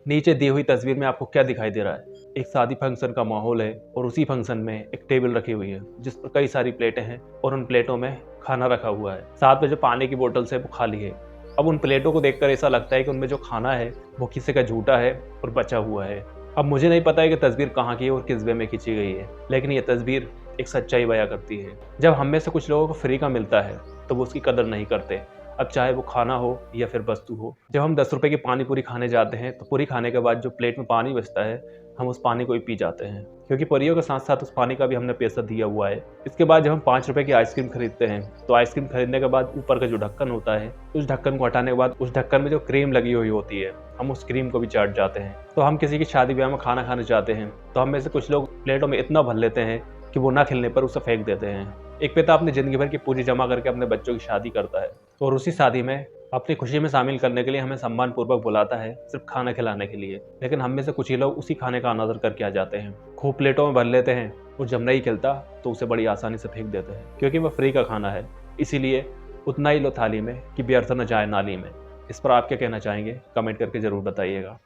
नीचे दी हुई तस्वीर में आपको क्या दिखाई दे रहा है? एक शादी फंक्शन का माहौल है और उसी फंक्शन में एक टेबल रखी हुई है जिस पर कई सारी प्लेटें हैं और उन प्लेटों में खाना रखा हुआ है। साथ में जो पानी की बोतल्स है वो खाली है। अब उन प्लेटों को देखकर ऐसा लगता है कि उनमें जो खाना है वो किसी का झूठा है और बचा हुआ है। अब मुझे नहीं पता है कि तस्वीर कहाँ की है और किस वे में खींची गई है, लेकिन ये तस्वीर एक सच्चाई बयां करती है। जब हम में से कुछ लोगों को फ्री का मिलता है तो वो उसकी कदर नहीं करते, अब चाहे वो खाना हो या फिर वस्तु हो। जब हम 10 रुपए की पानी पूरी खाने जाते हैं तो पूरी खाने के बाद जो प्लेट में पानी बचता है हम उस पानी को ही पी जाते हैं, क्योंकि परियों के साथ साथ उस पानी का भी हमने पैसा दिया हुआ है। इसके बाद जब हम 5 रुपए की आइसक्रीम खरीदते हैं तो आइसक्रीम खरीदने के बाद ऊपर का जो ढक्कन होता है उस ढक्कन को हटाने के बाद उस ढक्कन में जो क्रीम लगी हुई होती है हम उस क्रीम को भी चाट जाते हैं। तो हम किसी की शादी ब्याह में खाना खाने जाते हैं तो हम में से कुछ लोग प्लेटों में इतना भर लेते हैं कि वो ना खिलने पर उसे फेंक देते हैं। एक पिता अपनी जिंदगी भर की पूंजी जमा करके अपने बच्चों की शादी करता है और उसी शादी में अपनी खुशी में शामिल करने के लिए हमें सम्मान पूर्वक बुलाता है, सिर्फ खाना खिलाने के लिए। लेकिन हम में से कुछ ही लोग उसी खाने का अनादर करके आ जाते हैं, खूब प्लेटों में भर लेते हैं और जब नहीं खिलता तो उसे बड़ी आसानी से फेंक देते हैं, क्योंकि वह फ्री का खाना है। इसीलिए उतना ही लो थाली में कि व्यर्थ न जाए नाली में। इस पर आप क्या कहना चाहेंगे? कमेंट करके जरूर बताइएगा।